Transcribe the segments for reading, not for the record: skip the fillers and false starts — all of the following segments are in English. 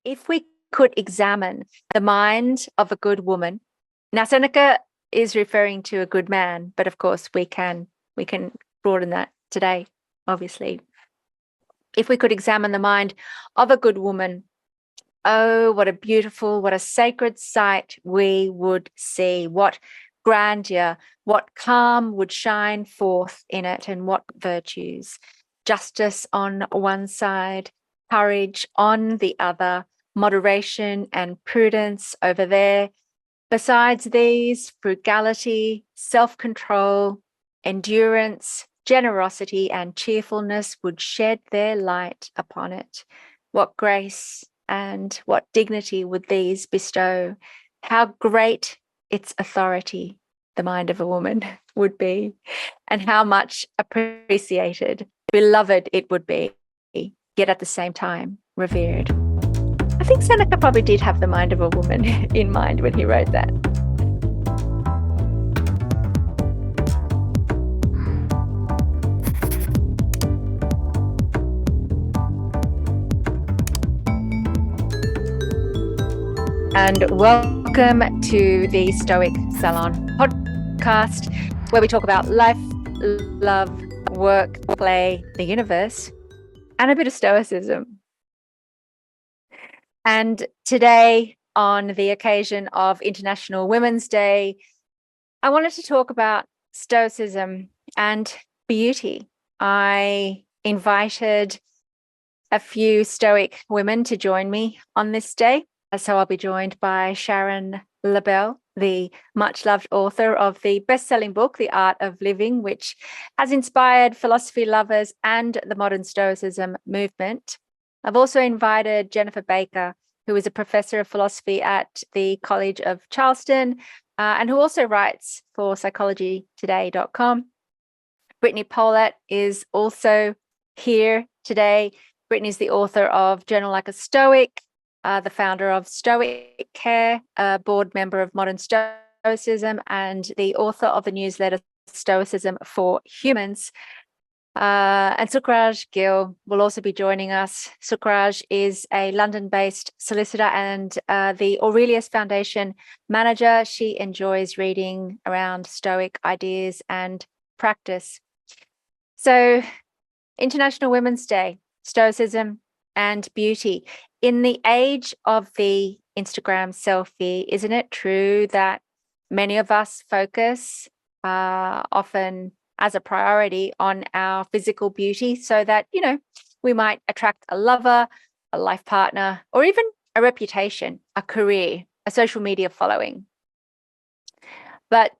if we could examine the mind of a good woman. Now, Seneca is referring to a good man, but of course we can broaden that today, obviously. If we could examine the mind of a good woman, oh, what a beautiful, what a sacred sight we would see. What grandeur, what calm would shine forth in it, and what virtues. Justice on one side, courage on the other, moderation and prudence over there. Besides these, frugality, self-control, endurance, generosity, and cheerfulness would shed their light upon it. What grace and what dignity would these bestow? How great its authority, the mind of a woman, would be, and how much appreciated, beloved it would be, yet at the same time revered. I think Seneca probably did have the mind of a woman in mind when he wrote that. And welcome to the Stoic Salon Podcast, where we talk about life, love, work, play, the universe, and a bit of Stoicism. And today, on the occasion of International Women's Day, I wanted to talk about Stoicism and beauty. I invited a few Stoic women to join me on this day. So I'll be joined by Sharon Lebell, the much-loved author of the best-selling book, The Art of Living, which has inspired philosophy lovers and the modern Stoicism movement. I've also invited Jennifer Baker, who is a professor of philosophy at the College of Charleston, and who also writes for psychologytoday.com. Brittany Polat is also here today. Brittany is the author of Journal Like a Stoic, the founder of Stoicare, a board member of Modern Stoicism, and the author of the newsletter Stoicism for Humans. And Sukhraj Gill will also be joining us. Sukhraj is a London-based solicitor and the Aurelius Foundation manager. She enjoys reading around Stoic ideas and practice. So, International Women's Day, Stoicism and beauty. In the age of the Instagram selfie, isn't it true that many of us focus often as a priority on our physical beauty so that, we might attract a lover, a life partner, or even a reputation, a career, a social media following? But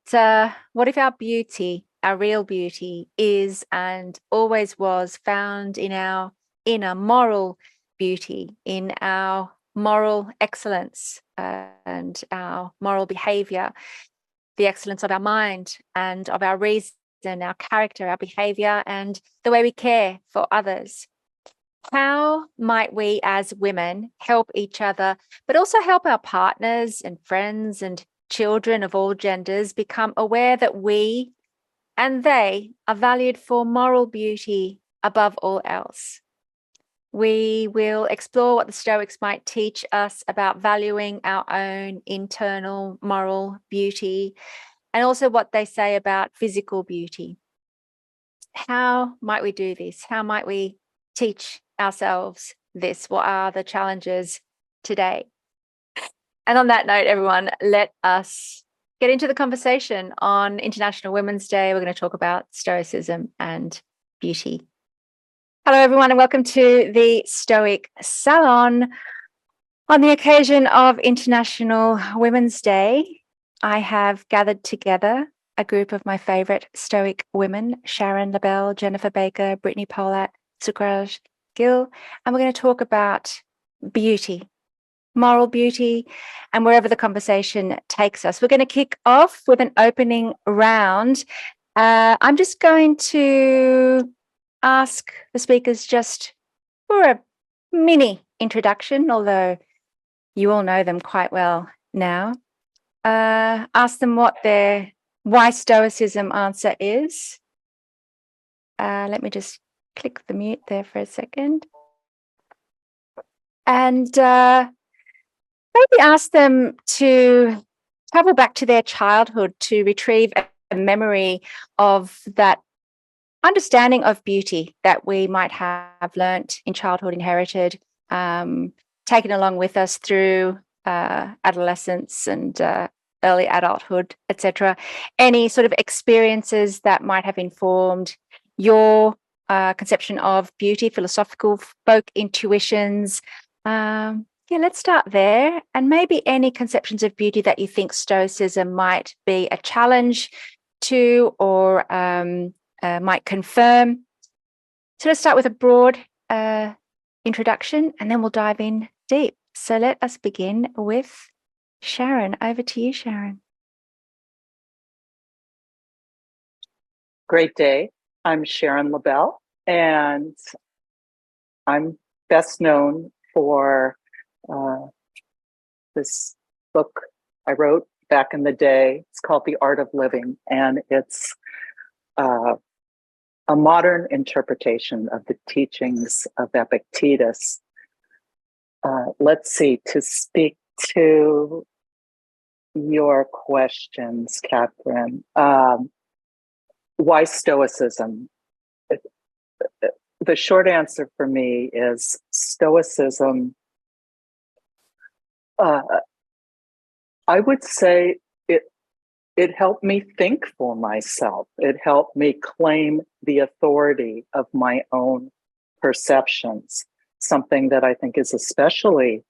what if our beauty, our real beauty, is and always was found in our inner moral beauty, in our moral excellence and our moral behavior, the excellence of our mind and of our reason, our character, our behavior, and the way we care for others? How might we as women help each other, but also help our partners and friends and children of all genders become aware that we and they are valued for moral beauty above all else? We will explore what the Stoics might teach us about valuing our own internal moral beauty, and also what they say about physical beauty. How might we do this? How might we teach ourselves this? What are the challenges today? And on that note, everyone, let us get into the conversation. On International Women's Day, we're going to talk about Stoicism and beauty. Hello, everyone, and welcome to the Stoic Salon. On the occasion of International Women's Day, I have gathered together a group of my favorite Stoic women, Sharon Lebell, Jennifer Baker, Brittany Polat, Sukhraj Gill, and we're going to talk about beauty, moral beauty, and wherever the conversation takes us. We're going to kick off with an opening round. I'm just going to ask the speakers just for a mini introduction, although you all know them quite well now. Ask them what their why Stoicism answer is. Let me just click the mute there for a second. And maybe ask them to travel back to their childhood to retrieve a memory of that understanding of beauty that we might have learnt in childhood, inherited, taken along with us through adolescence and early adulthood, etc. Any sort of experiences that might have informed your conception of beauty, philosophical folk intuitions. Let's start there. And maybe any conceptions of beauty that you think Stoicism might be a challenge to, or might confirm. So let's start with a broad introduction, and then we'll dive in deep. So let us begin with Sharon. Over to you, Sharon. Great day. I'm Sharon Lebell, and I'm best known for this book I wrote back in the day. It's called The Art of Living, and it's a modern interpretation of the teachings of Epictetus. Let's see, to speak to your questions, Kathryn. Why Stoicism? The short answer for me is Stoicism. I would say it helped me think for myself. It helped me claim the authority of my own perceptions, something that I think is especially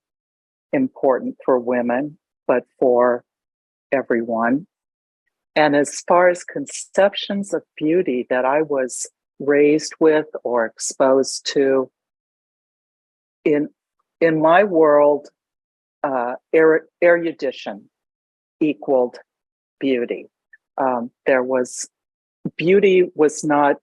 important for women, but for everyone. And as far as conceptions of beauty that I was raised with or exposed to, in my world, erudition equaled beauty. Beauty was not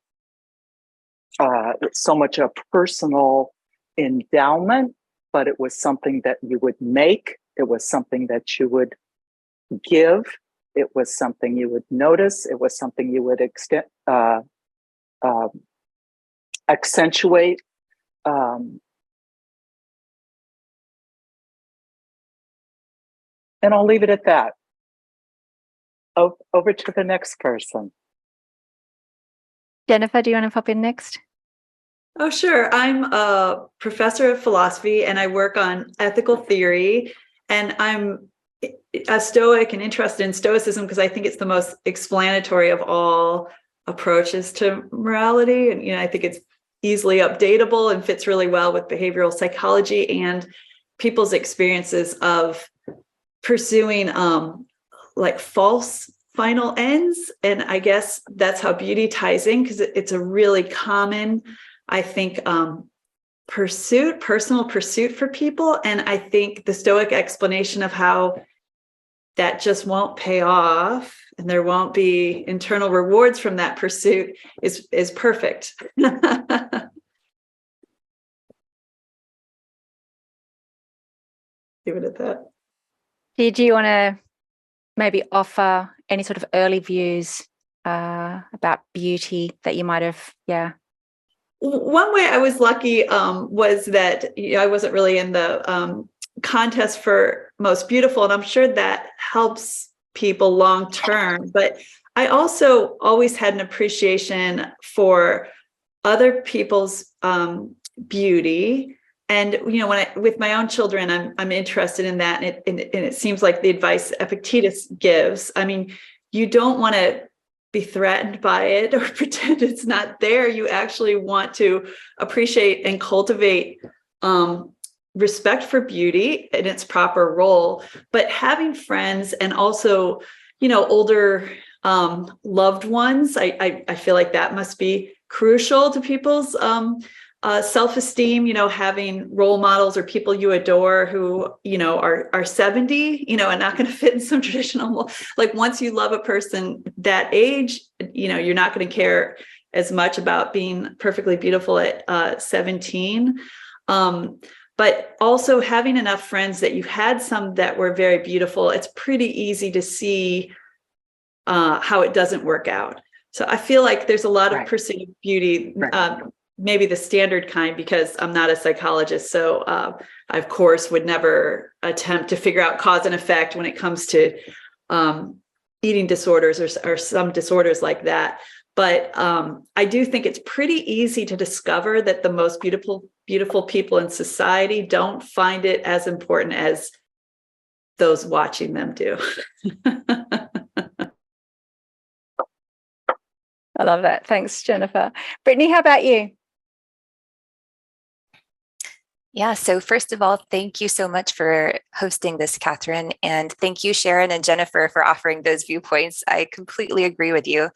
so much a personal endowment, but it was something that you would make. It was something that you would give. It was something you would notice. It was something you would accentuate. And I'll leave it at that. Over to the next person. Jennifer, do you want to pop in next? Oh, sure. I'm a professor of philosophy and I work on ethical theory. And I'm a Stoic and interested in Stoicism because I think it's the most explanatory of all approaches to morality. And, I think it's easily updatable and fits really well with behavioral psychology and people's experiences of pursuing like false final ends. And I guess that's how beauty ties in, because it's a really common, I think, personal pursuit for people. And I think the Stoic explanation of how that just won't pay off and there won't be internal rewards from that pursuit is perfect. Leave it at that. Did you want to maybe offer any sort of early views about beauty that you might have, One way I was lucky was that I wasn't really in the contest for most beautiful, and I'm sure that helps people long term. But I also always had an appreciation for other people's beauty. And, with my own children, I'm interested in that. And it seems like the advice Epictetus gives. I mean, you don't want to be threatened by it or pretend it's not there. You actually want to appreciate and cultivate respect for beauty in its proper role. But having friends and also, older loved ones, I feel like that must be crucial to people's self-esteem, having role models or people you adore who, are 70, and not going to fit in some traditional, like once you love a person that age, you're not going to care as much about being perfectly beautiful at 17. But also having enough friends that you had some that were very beautiful, it's pretty easy to see how it doesn't work out. So I feel like there's a lot of pursuit of beauty maybe the standard kind, because I'm not a psychologist. So I, of course, would never attempt to figure out cause and effect when it comes to eating disorders or some disorders like that. But I do think it's pretty easy to discover that the most beautiful people in society don't find it as important as those watching them do. I love that. Thanks, Jennifer. Brittany, how about you? Yeah, so first of all, thank you so much for hosting this, Kathryn. And thank you, Sharon and Jennifer, for offering those viewpoints. I completely agree with you.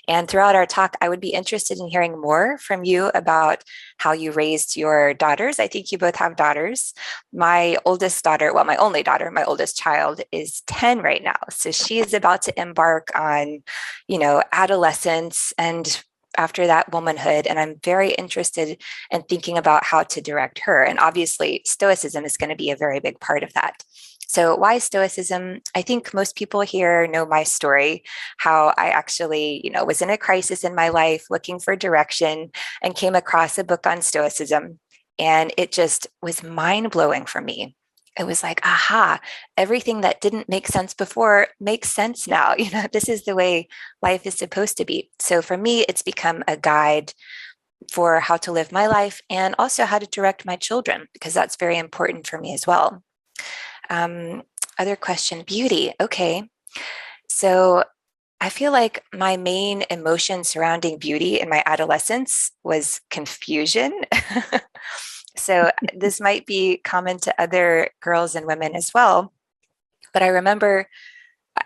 And throughout our talk, I would be interested in hearing more from you about how you raised your daughters. I think you both have daughters. My oldest daughter, well, my only daughter, my oldest child is 10 right now. So she is about to embark on, adolescence and after that, womanhood. And I'm very interested in thinking about how to direct her. And obviously, Stoicism is going to be a very big part of that. So why Stoicism? I think most people here know my story, how I actually, was in a crisis in my life looking for direction and came across a book on Stoicism. And it just was mind-blowing for me. It was like, aha, everything that didn't make sense before makes sense now. This is the way life is supposed to be. So for me, it's become a guide for how to live my life and also how to direct my children, because that's very important for me as well. Other question, beauty. Okay. So I feel like my main emotion surrounding beauty in my adolescence was confusion. So this might be common to other girls and women as well. But I remember,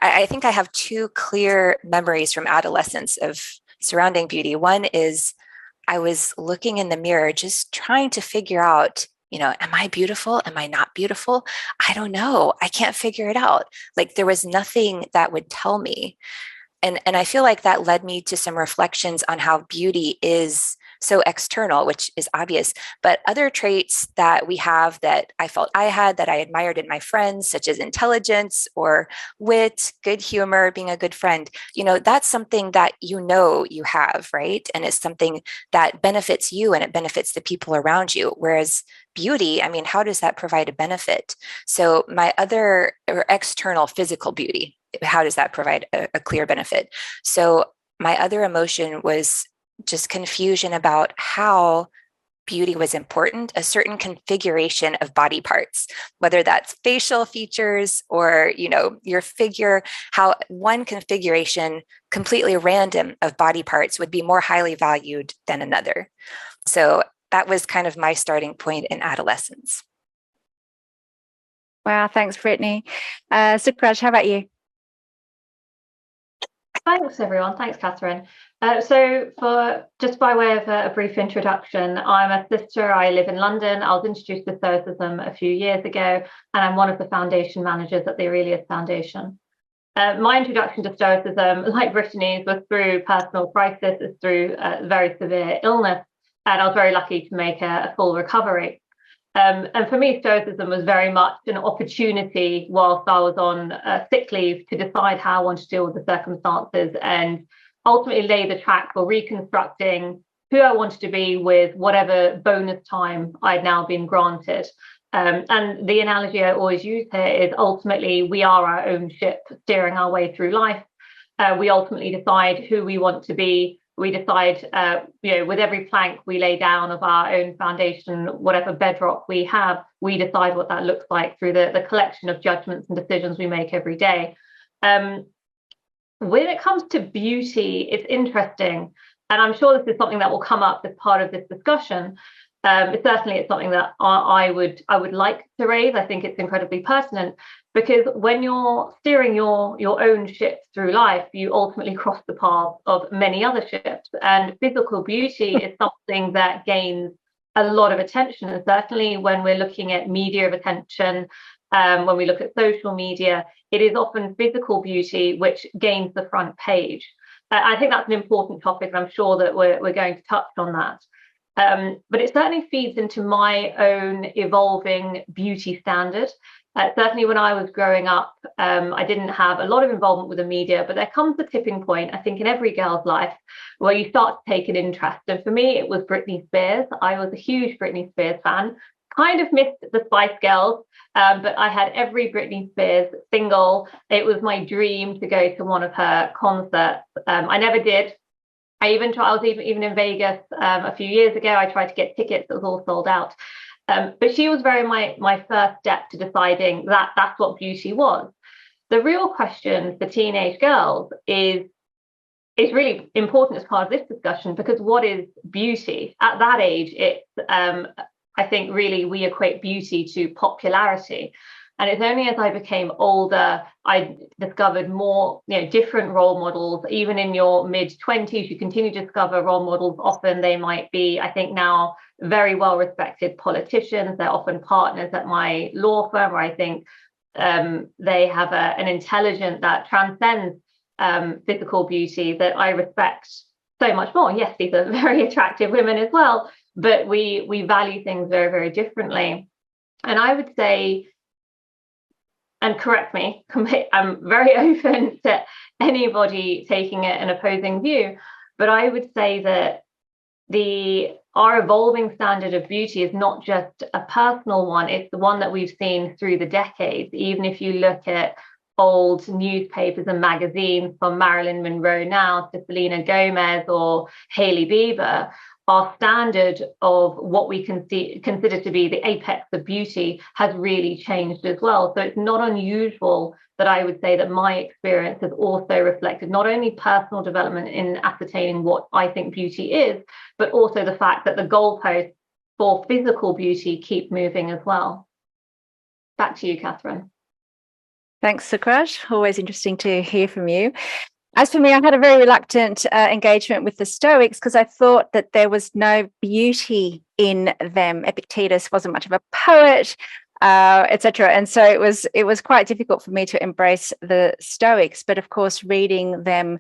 I think I have two clear memories from adolescence of surrounding beauty. One is I was looking in the mirror, just trying to figure out, am I beautiful? Am I not beautiful? I don't know. I can't figure it out. Like there was nothing that would tell me. And I feel like that led me to some reflections on how beauty is so external, which is obvious, but other traits that we have that I felt I had that I admired in my friends, such as intelligence or wit, good humor, being a good friend, that's something that you have, right? And it's something that benefits you and it benefits the people around you. Whereas beauty, how does that provide a benefit? So my other or external physical beauty, how does that provide a clear benefit? So my other emotion was just confusion about how beauty was important, a certain configuration of body parts, whether that's facial features or, your figure, how one configuration, completely random, of body parts would be more highly valued than another. So that was kind of my starting point in adolescence. Wow, thanks, Brittany. Sukhraj, how about you? Thanks, everyone. Thanks, Kathryn. So just by way of a brief introduction, I'm a solicitor. I live in London. I was introduced to Stoicism a few years ago, and I'm one of the foundation managers at the Aurelius Foundation. My introduction to Stoicism, like Brittany's, was through personal crisis, it's through very severe illness, and I was very lucky to make a full recovery. And for me, Stoicism was very much an opportunity whilst I was on sick leave to decide how I wanted to deal with the circumstances and ultimately lay the track for reconstructing who I wanted to be with whatever bonus time I'd now been granted. And the analogy I always use here is ultimately we are our own ship steering our way through life. We ultimately decide who we want to be. We decide, with every plank we lay down of our own foundation, whatever bedrock we have, we decide what that looks like through the collection of judgments and decisions we make every day. When it comes to beauty, it's interesting, and I'm sure this is something that will come up as part of this discussion. Certainly, it's something that I would like to raise. I think it's incredibly pertinent because when you're steering your own ship through life, you ultimately cross the path of many other ships. And physical beauty is something that gains a lot of attention. And certainly when we're looking at media of attention, when we look at social media, it is often physical beauty which gains the front page. I think that's an important topic, and I'm sure that we're going to touch on that. But it certainly feeds into my own evolving beauty standard. Certainly when I was growing up, I didn't have a lot of involvement with the media, but there comes a tipping point, I think, in every girl's life where you start to take an interest. And for me, it was Britney Spears. I was a huge Britney Spears fan. Kind of missed the Spice Girls, but I had every Britney Spears single. It was my dream to go to one of her concerts. I never did. I was even in Vegas a few years ago. I tried to get tickets. It was all sold out. But she was very my first step to deciding that that's what beauty was. The real question for teenage girls is really important as part of this discussion, because what is beauty? At that age, it's I think really we equate beauty to popularity. And it's only as I became older, I discovered more, different role models. Even in your mid-20s, you continue to discover role models. Often they might be, I think now, very well-respected politicians. They're often partners at my law firm, where I think they have an intelligence that transcends physical beauty that I respect so much more. Yes, these are very attractive women as well, but we value things very, very differently. And I would say, and correct me, I'm very open to anybody taking an opposing view, but I would say that our evolving standard of beauty is not just a personal one, it's the one that we've seen through the decades. Even if you look at old newspapers and magazines, from Marilyn Monroe now to Selena Gomez or Hailey Bieber, our standard of what we consider to be the apex of beauty has really changed as well. So it's not unusual that I would say that my experience has also reflected not only personal development in ascertaining what I think beauty is, but also the fact that the goalposts for physical beauty keep moving as well. Back to you, Kathryn. Thanks, Sukhraj. Always interesting to hear from you. As for me, I had a very reluctant engagement with the Stoics because I thought that there was no beauty in them. Epictetus wasn't much of a poet, etc. And so it was quite difficult for me to embrace the Stoics. But of course, reading them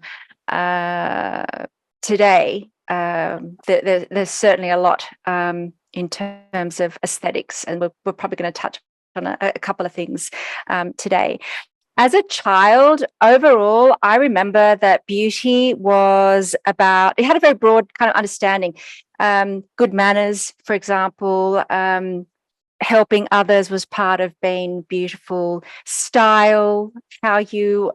today, there's certainly a lot in terms of aesthetics, and we're probably going to touch on a couple of things today. As a child, overall, I remember that beauty was about, it had a very broad kind of understanding. Good manners, for example, helping others was part of being beautiful. Style, how you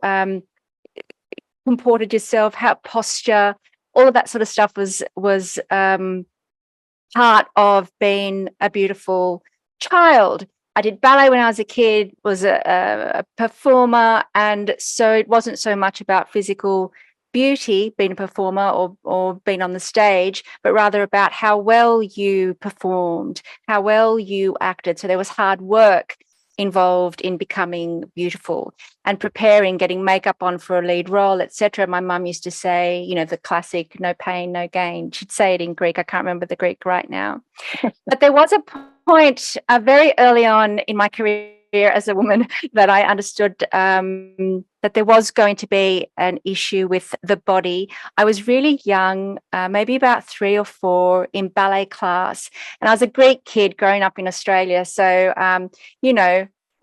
comported yourself, how posture, all of that sort of stuff was part of being a beautiful child. I did ballet when I was a kid, was a performer, and so it wasn't so much about physical beauty, being a performer or being on the stage, but rather about how well you performed, how well you acted. So there was hard work involved in becoming beautiful and preparing, getting makeup on for a lead role, etc. My mum used to say, the classic, no pain, no gain. She'd say it in Greek. I can't remember the Greek right now. But there was a point very early on in my career as a woman that I understood that there was going to be an issue with the body. I was really young, maybe about 3 or 4, in ballet class, and I was a Greek kid growing up in Australia, so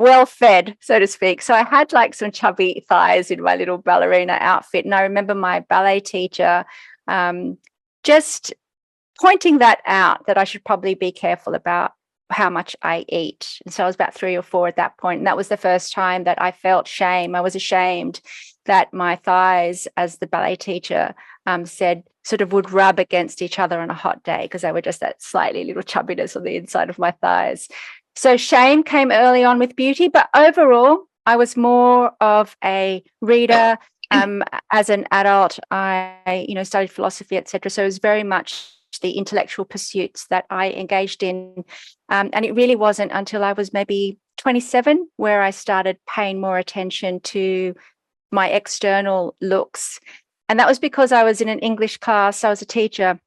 well fed, so to speak. So I had like some chubby thighs in my little ballerina outfit, and I remember my ballet teacher just pointing that out, that I should probably be careful about how much I eat. And so I was about 3 or 4 at that point. And that was the first time that I felt shame. I was ashamed that my thighs, as the ballet teacher said, sort of would rub against each other on a hot day, because they were just that slightly little chubbiness on the inside of my thighs. So shame came early on with beauty, but overall, I was more of a reader. As an adult, I studied philosophy, etc. So it was very much the intellectual pursuits that I engaged in. And it really wasn't until I was maybe 27 where I started paying more attention to my external looks. And that was because I was in an English class. I was a teacher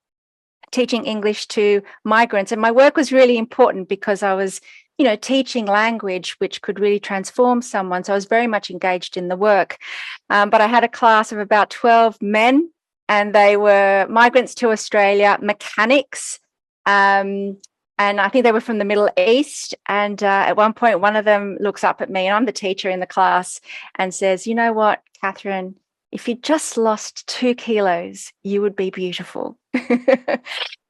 teaching English to migrants. And my work was really important because I was, teaching language which could really transform someone. So I was very much engaged in the work. But I had a class of about 12 men, and they were migrants to Australia, mechanics, And I think they were from the Middle East. And at one point, one of them looks up at me, and I'm the teacher in the class, and says, "You know what, Kathryn, if you just lost 2 kilos, you would be beautiful."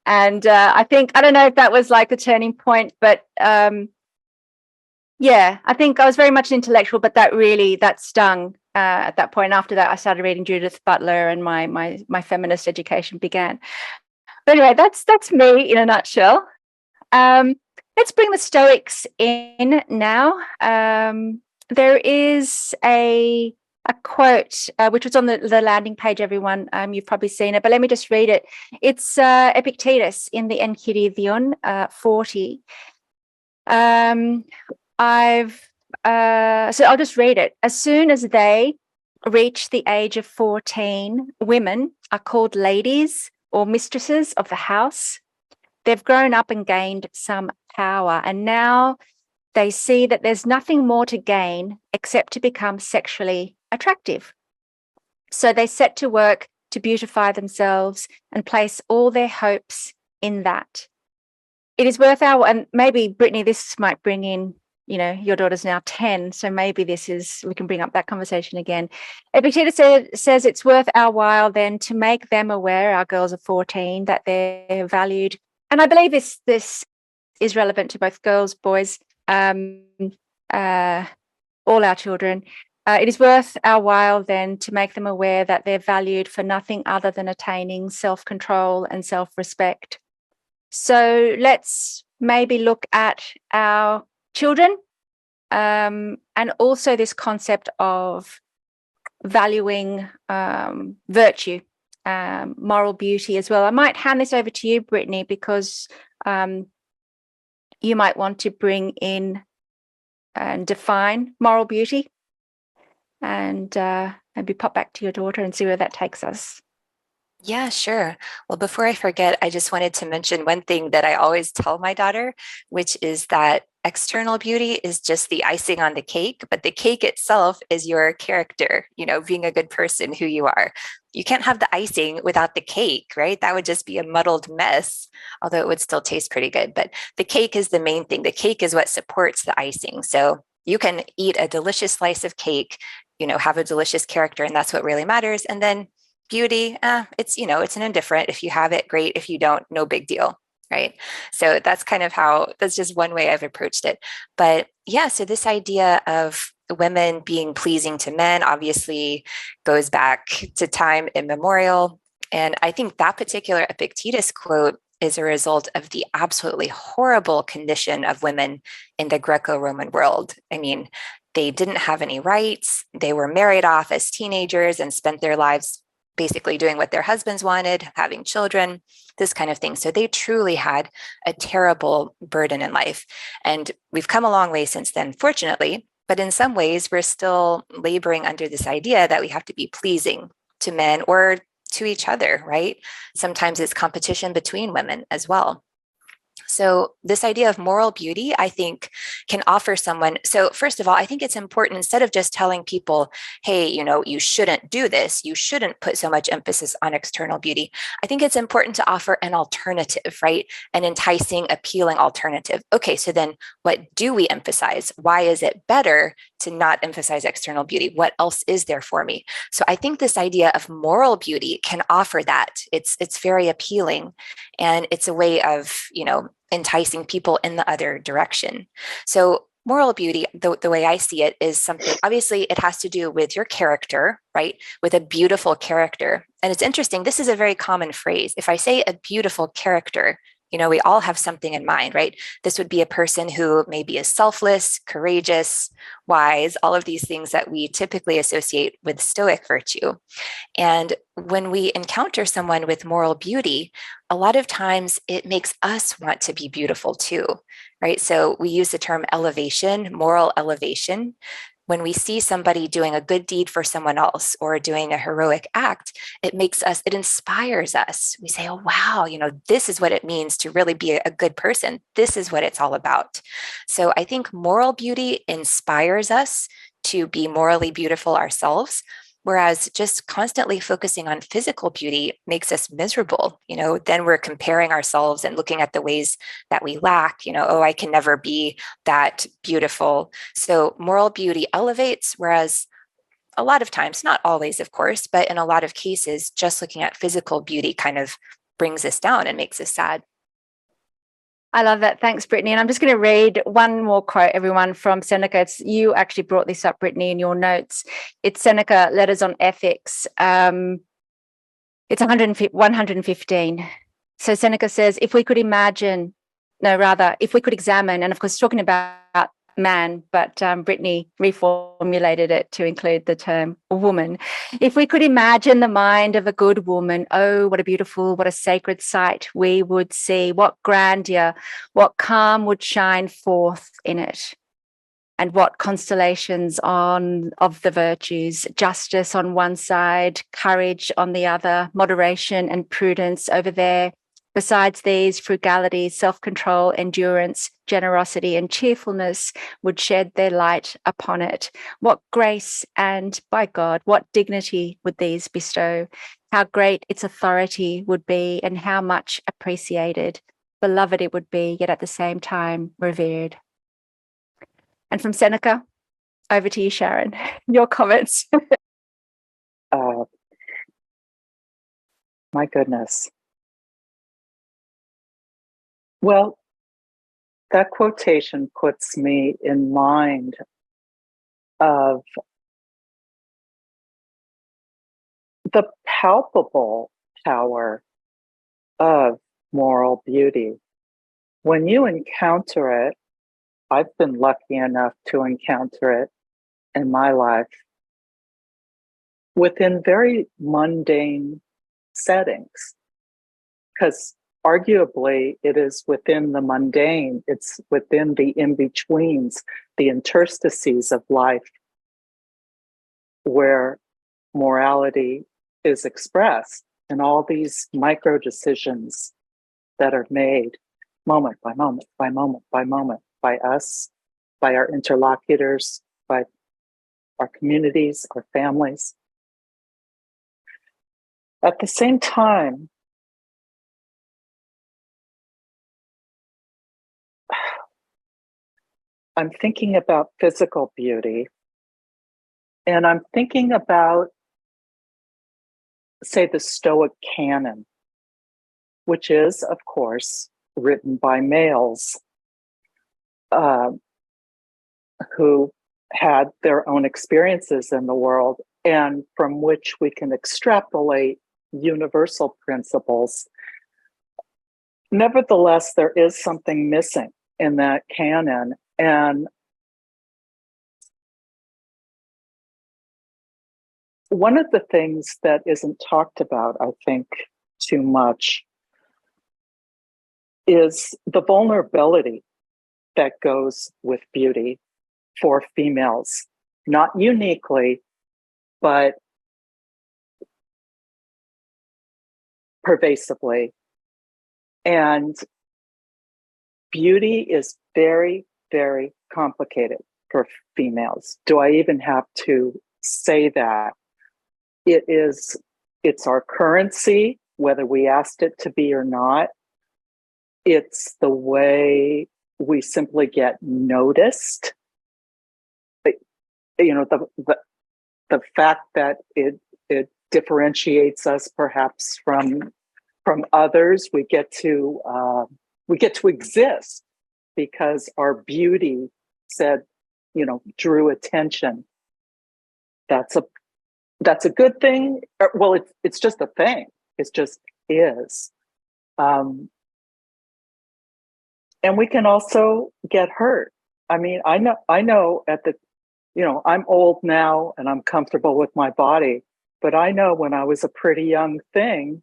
And I don't know if that was like the turning point, but yeah, I think I was very much an intellectual, but that stung at that point. After that, I started reading Judith Butler, and my feminist education began. But anyway, that's me in a nutshell. Let's bring the Stoics in now. There is a quote which was on the landing page, everyone. You've probably seen it, but let me just read it. It's Epictetus in the Enchiridion 40. So I'll just read it. As soon as they reach the age of 14, women are called ladies or mistresses of the house. They've grown up and gained some power, and now they see that there's nothing more to gain except to become sexually attractive. So they set to work to beautify themselves and place all their hopes in that. It is worth and maybe, Brittany, this might bring in, your daughter's now 10, so maybe we can bring up that conversation again. Epictetus says it's worth our while then to make them aware, our girls of 14, that they're valued. And I believe this is relevant to both girls, boys, all our children. It is worth our while then to make them aware that they're valued for nothing other than attaining self-control and self-respect. So let's maybe look at our children, and also this concept of valuing virtue, moral beauty as well. I might hand this over to you, Brittany, because you might want to bring in and define moral beauty, and maybe pop back to your daughter and see where that takes us. Yeah, sure. Well, before I forget, I just wanted to mention one thing that I always tell my daughter, which is that external beauty is just the icing on the cake, but the cake itself is your character, being a good person, who you are. You can't have the icing without the cake, right? That would just be a muddled mess, although it would still taste pretty good. But the cake is the main thing. The cake is what supports the icing. So you can eat a delicious slice of cake, have a delicious character, and that's what really matters. And then beauty, it's an indifferent. If you have it, great. If you don't, no big deal, right? So that's that's just one way I've approached it. But yeah, so this idea of women being pleasing to men obviously goes back to time immemorial. And I think that particular Epictetus quote is a result of the absolutely horrible condition of women in the Greco-Roman world. I mean, they didn't have any rights. They were married off as teenagers and spent their lives basically doing what their husbands wanted, having children, this kind of thing. So they truly had a terrible burden in life. And we've come a long way since then, fortunately, but in some ways we're still laboring under this idea that we have to be pleasing to men or to each other, right? Sometimes it's competition between women as well. So this idea of moral beauty, I think, can offer someone. So first of all, I think it's important, instead of just telling people, hey, you shouldn't do this, you shouldn't put so much emphasis on external beauty. I think it's important to offer an alternative, right? An enticing, appealing alternative. Okay, so then what do we emphasize? Why is it better to not emphasize external beauty? What else is there for me? So I think this idea of moral beauty can offer that. It's very appealing, and it's a way of, enticing people in the other direction. So moral beauty, the way I see it, is something, obviously it has to do with your character, right? With a beautiful character. And it's interesting, this is a very common phrase. If I say a beautiful character, we all have something in mind, right? This would be a person who maybe is selfless, courageous, wise, all of these things that we typically associate with Stoic virtue. And when we encounter someone with moral beauty, a lot of times it makes us want to be beautiful too, right? So we use the term elevation, moral elevation. When we see somebody doing a good deed for someone else or doing a heroic act, it inspires us. We say, oh, wow, this is what it means to really be a good person. This is what it's all about. So I think moral beauty inspires us to be morally beautiful ourselves. Whereas just constantly focusing on physical beauty makes us miserable. Then we're comparing ourselves and looking at the ways that we lack, oh, I can never be that beautiful. So moral beauty elevates, whereas a lot of times, not always, of course, but in a lot of cases, just looking at physical beauty kind of brings us down and makes us sad. I love that. Thanks, Brittany. And I'm just going to read one more quote, everyone, from Seneca. You actually brought this up, Brittany, in your notes. It's Seneca, Letters on Ethics. It's 115. So Seneca says, if we could examine, and of course, talking about man, but Brittany reformulated it to include the term woman. If we could imagine the mind of a good woman, oh, what a sacred sight we would see, what grandeur, what calm would shine forth in it, and what constellations of the virtues, justice on one side, courage on the other, moderation and prudence over there. Besides these, frugality, self-control, endurance, generosity, and cheerfulness would shed their light upon it. What grace and, by God, what dignity would these bestow? How great its authority would be, and how much appreciated, beloved it would be, yet at the same time revered. And from Seneca, over to you, Sharon. Your comments. My goodness. Well, that quotation puts me in mind of the palpable power of moral beauty. When you encounter it, I've been lucky enough to encounter it in my life within very mundane settings, because arguably, it is within the mundane, it's within the in-betweens, the interstices of life, where morality is expressed, and all these micro decisions that are made moment by moment, by moment, by moment, by us, by our interlocutors, by our communities, our families. At the same time, I'm thinking about physical beauty, and I'm thinking about, say, the Stoic canon, which is, of course, written by males who had their own experiences in the world, and from which we can extrapolate universal principles. Nevertheless, there is something missing in that canon. And one of the things that isn't talked about, I think, too much is the vulnerability that goes with beauty for females, not uniquely, but pervasively. And beauty is very, very complicated for females. Do I even have to say that? It's our currency, whether we asked it to be or not. It's the way we simply get noticed. The fact that it differentiates us perhaps from others. We get to exist because our beauty drew attention. That's a good thing. Well, it's just a thing. It just is. And we can also get hurt. I mean, I know I'm old now and I'm comfortable with my body, but I know when I was a pretty young thing,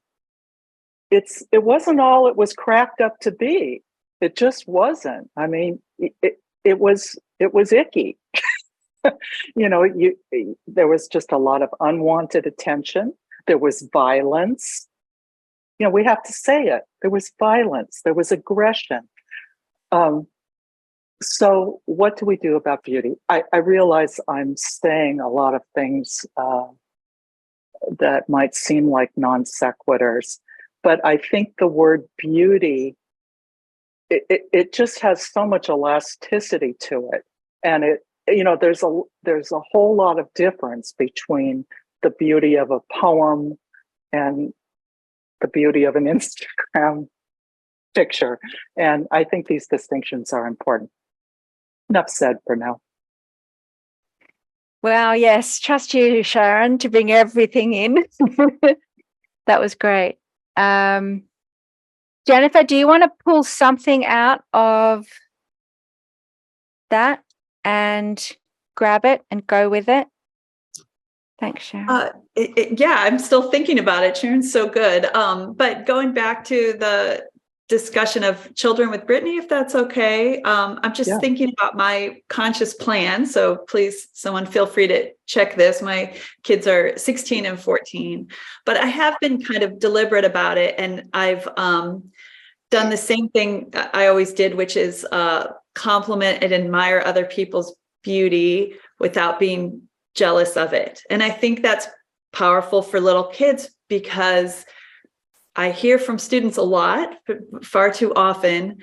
it wasn't all it was cracked up to be. It just wasn't. I mean, it was icky. There was just a lot of unwanted attention. There was violence. We have to say it. There was violence. There was aggression. So what do we do about beauty? I realize I'm saying a lot of things that might seem like non sequiturs. But I think the word beauty, it just has so much elasticity to it. And there's a whole lot of difference between the beauty of a poem and the beauty of an Instagram picture. And I think these distinctions are important. Enough said for now. Well, yes, trust you, Sharon, to bring everything in. That was great. Jennifer, do you want to pull something out of that and grab it and go with it? Thanks, Sharon. Yeah, I'm still thinking about it. Sharon's so good. But going back to the discussion of children with Brittany, if that's okay. I'm just thinking about my conscious plan. So please, someone feel free to check this. My kids are 16 and 14, but I have been kind of deliberate about it. And I've done the same thing I always did, which is compliment and admire other people's beauty without being jealous of it. And I think that's powerful for little kids, because I hear from students a lot, far too often,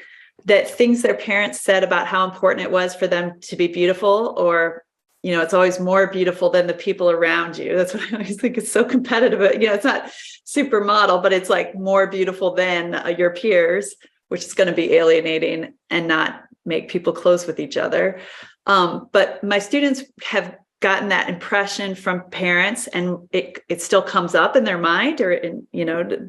that things their parents said about how important it was for them to be beautiful, or, it's always more beautiful than the people around you. That's what I always think is so competitive. It's not supermodel, but it's like more beautiful than your peers, which is going to be alienating and not make people close with each other. But my students have gotten that impression from parents, and it still comes up in their mind or in,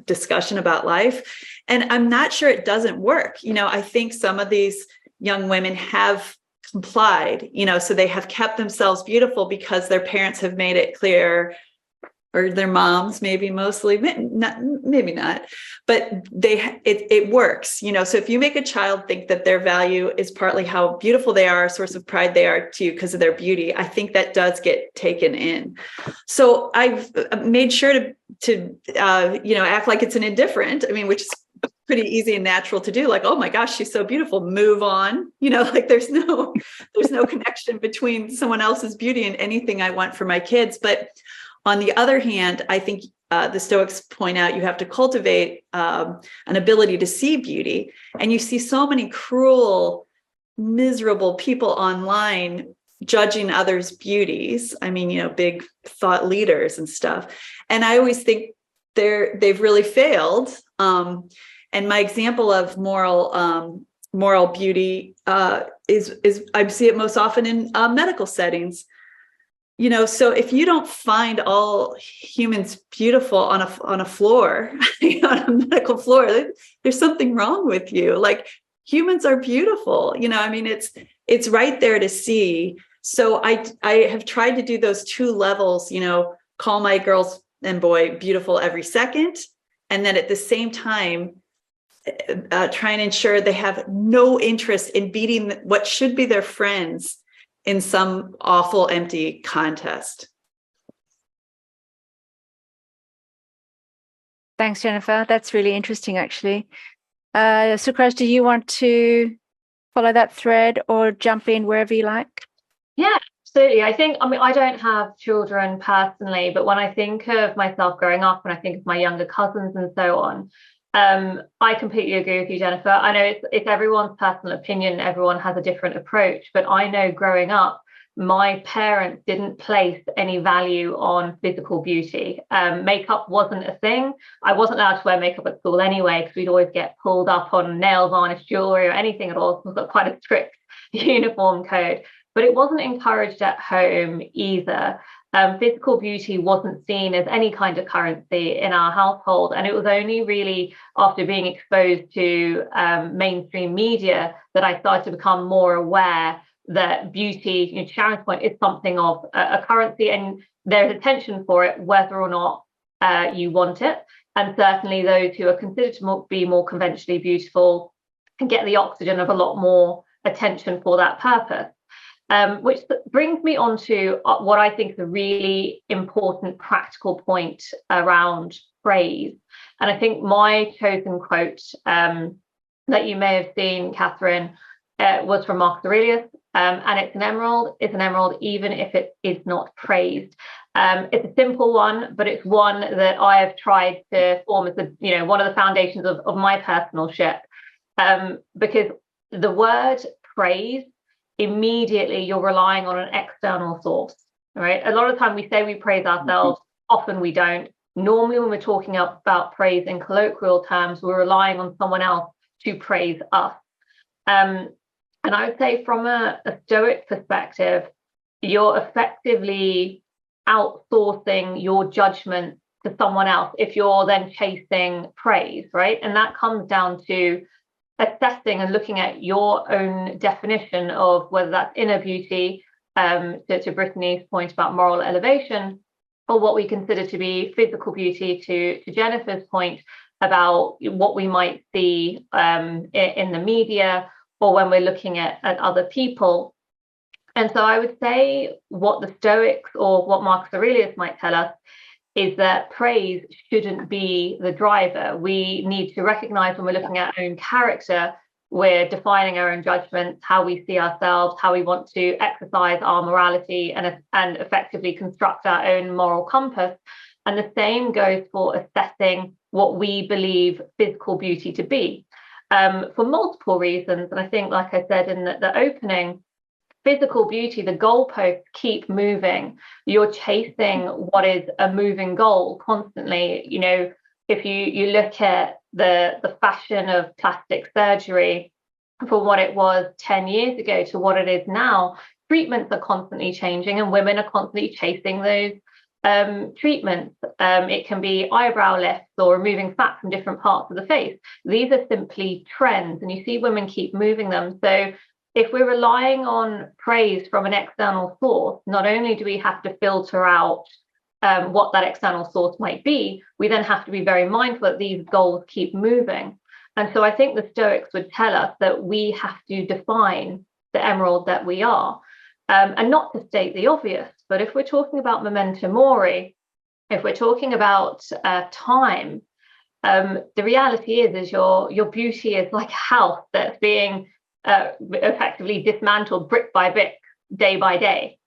discussion about life. And I'm not sure it doesn't work. I think some of these young women have complied, so they have kept themselves beautiful because their parents have made it clear, or their moms, maybe mostly, maybe not, but it works, so if you make a child think that their value is partly how beautiful they are, a source of pride they are to you because of their beauty, I think that does get taken in. So I've made sure to act like it's an indifferent, which is pretty easy and natural to do. Like, oh my gosh, she's so beautiful, move on. Like there's no connection between someone else's beauty and anything I want for my kids. But on the other hand, I think the Stoics point out you have to cultivate an ability to see beauty. And you see so many cruel, miserable people online judging others' beauties. Big thought leaders and stuff. And I always think they've really failed. And my example of moral beauty is I see it most often in medical settings. So if you don't find all humans beautiful on a floor, on a medical floor, there's something wrong with you. Like, humans are beautiful, it's right there to see. So I have tried to do those two levels, call my girls and boy beautiful every second. And then at the same time, try and ensure they have no interest in beating what should be their friends in some awful, empty contest. Thanks, Jennifer. That's really interesting, actually. Sukhraj, do you want to follow that thread or jump in wherever you like? Yeah, absolutely. I think, I don't have children personally, but when I think of myself growing up, when I think of my younger cousins and so on, I completely agree with you, Jennifer. I know it's everyone's personal opinion. Everyone has a different approach, but I know growing up, my parents didn't place any value on physical beauty. Makeup wasn't a thing. I wasn't allowed to wear makeup at school anyway, because we'd always get pulled up on nail varnish, jewelry, or anything at all. We've got quite a strict uniform code, but it wasn't encouraged at home either. Physical beauty wasn't seen as any kind of currency in our household. And it was only really after being exposed to mainstream media that I started to become more aware that beauty, to Sharon's point, is something of a currency, and there's attention for it, whether or not you want it. And certainly those who are considered to be more conventionally beautiful can get the oxygen of a lot more attention for that purpose. Which brings me on to what I think is a really important practical point around praise. And I think my chosen quote that you may have seen, Kathryn, was from Marcus Aurelius. And it's an emerald, even if it is not praised. It's a simple one, but it's one that I have tried to form as one of the foundations of my personalship. Because the word praise, immediately you're relying on an external source, right? A lot of the time we say we praise ourselves, often we don't. Normally when we're talking about praise in colloquial terms, we're relying on someone else to praise us. And I would say from a Stoic perspective, you're effectively outsourcing your judgment to someone else if you're then chasing praise, right? And that comes down to assessing and looking at your own definition of whether that's inner beauty, to Brittany's point about moral elevation, or what we consider to be physical beauty, to Jennifer's point about what we might see in the media or when we're looking at other people. And so I would say what the Stoics or what Marcus Aurelius might tell us is that praise shouldn't be the driver. We need to recognize when we're looking at our own character, we're defining our own judgments, how we see ourselves, how we want to exercise our morality and effectively construct our own moral compass. And the same goes for assessing what we believe physical beauty to be, for multiple reasons. And I think, like I said in the opening, physical beauty, the goalposts keep moving. You're chasing what is a moving goal constantly. If you look at the fashion of plastic surgery from what it was 10 years ago to what it is now, treatments are constantly changing and women are constantly chasing those treatments. It can be eyebrow lifts or removing fat from different parts of the face. These are simply trends, and you see women keep moving them. So if we're relying on praise from an external source, not only do we have to filter out what that external source might be, we then have to be very mindful that these goals keep moving. And so I think the Stoics would tell us that we have to define the emerald that we are. And not to state the obvious, but if we're talking about memento mori, if we're talking about time, the reality is your beauty is like a house that's being effectively dismantled brick by brick, day by day.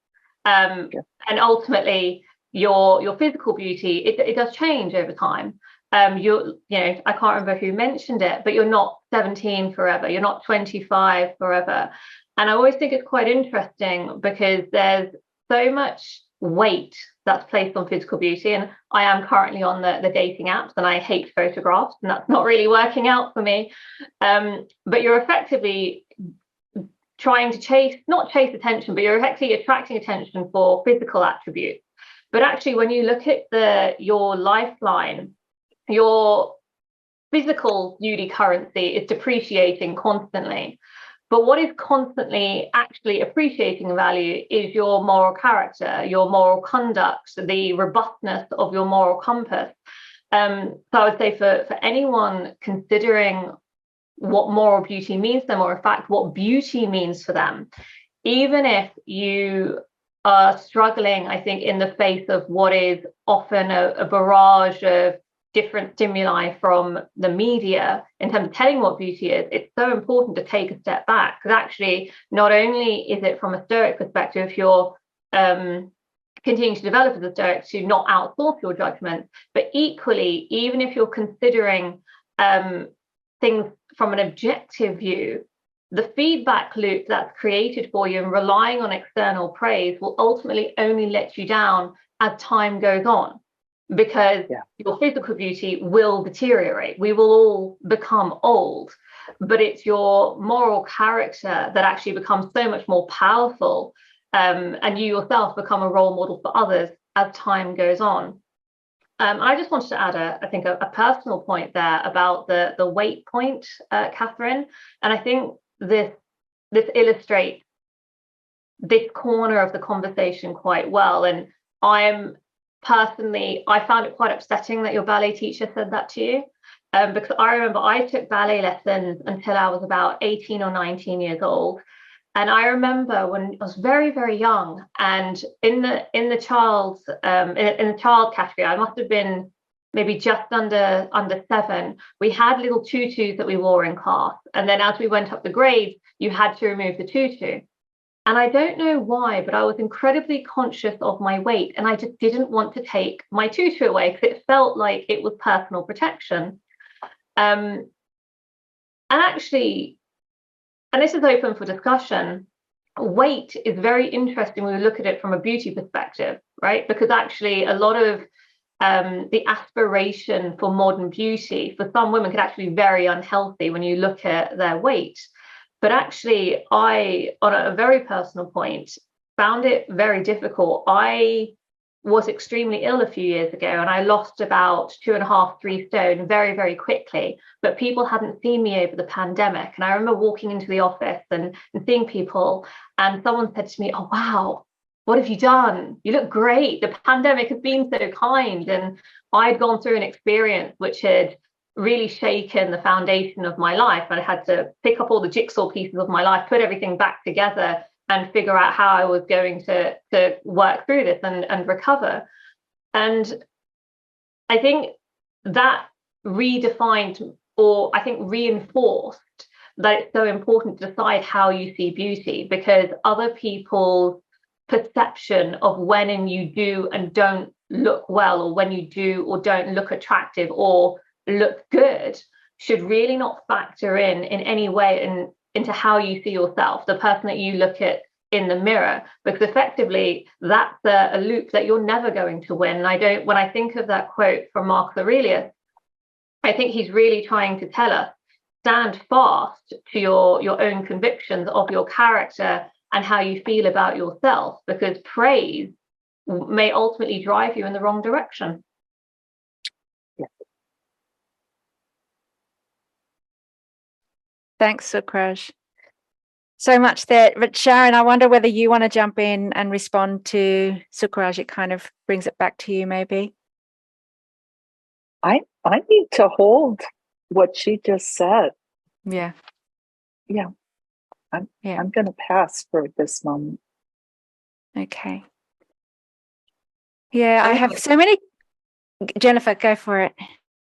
And ultimately, your physical beauty, it does change over time. I can't remember who mentioned it, but you're not 17 forever, you're not 25 forever. And I always think it's quite interesting because there's so much weight that's placed on physical beauty. And I am currently on the dating apps and I hate photographs, and that's not really working out for me. But you're effectively trying to not chase attention, but you're effectively attracting attention for physical attributes. But actually, when you look at your lifeline, your physical beauty currency is depreciating constantly. But what is constantly actually appreciating in value is your moral character, your moral conduct, the robustness of your moral compass. So I would say for anyone considering what moral beauty means to them, or in fact, what beauty means for them, even if you are struggling, I think, in the face of what is often a barrage of different stimuli from the media in terms of telling what beauty is, it's so important to take a step back, because actually not only is it from a Stoic perspective, if you're continuing to develop as a Stoic, to not outsource your judgment, but equally, even if you're considering things from an objective view, the feedback loop that's created for you and relying on external praise will ultimately only let you down as time goes on. Because your physical beauty will deteriorate. We will all become old, but it's your moral character that actually becomes so much more powerful, and you yourself become a role model for others as time goes on. I just wanted to add a personal point there about the weight point, Kathryn, and I think this illustrates this corner of the conversation quite well. And Personally, I found it quite upsetting that your ballet teacher said that to you, because I remember I took ballet lessons until I was about 18 or 19 years old. And I remember when I was very, very young, and in the child category, I must have been maybe just under 7. We had little tutus that we wore in class. And then as we went up the grades, you had to remove the tutu. And I don't know why, but I was incredibly conscious of my weight, and I just didn't want to take my tutu away because it felt like it was personal protection. And actually, and this is open for discussion, weight is very interesting when we look at it from a beauty perspective, right? Because actually a lot of the aspiration for modern beauty for some women could actually be very unhealthy when you look at their weight. But actually, I, on a very personal point, found it very difficult. I was extremely ill a few years ago, and I lost about 2.5, 3 stone very, very quickly. But people hadn't seen me over the pandemic. And I remember walking into the office and seeing people, and someone said to me, "Oh, wow, what have you done? You look great. The pandemic has been so kind." And I'd gone through an experience which had really shaken the foundation of my life. And I had to pick up all the jigsaw pieces of my life, put everything back together, and figure out how I was going to work through this and recover. And I think that redefined, or I think reinforced, that it's so important to decide how you see beauty, because other people's perception of when you do and don't look well, or when you do or don't look attractive or look good, should really not factor in any way into how you see yourself, the person that you look at in the mirror, because effectively that's a loop that you're never going to win. And when I think of that quote from Marcus Aurelius, I think he's really trying to tell us, stand fast to your own convictions of your character and how you feel about yourself, because praise may ultimately drive you in the wrong direction. Thanks, Sukhraj. So much there. But Sharon, I wonder whether you want to jump in and respond to Sukhraj. It kind of brings it back to you, maybe. I need to hold what she just said. Yeah. I'm going to pass for this moment. Okay. Yeah, I have so many. Jennifer, go for it.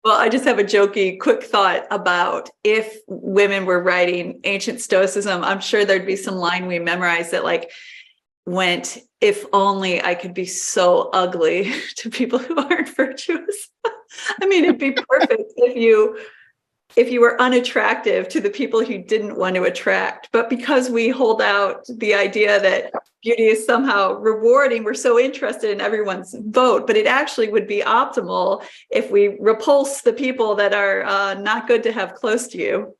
Well, I just have a jokey, quick thought about if women were writing ancient Stoicism, I'm sure there'd be some line we memorized that like went, "If only I could be so ugly to people who aren't virtuous." I mean, it'd be perfect if you were unattractive to the people you didn't want to attract. But because we hold out the idea that beauty is somehow rewarding, we're so interested in everyone's vote. But it actually would be optimal if we repulse the people that are not good to have close to you.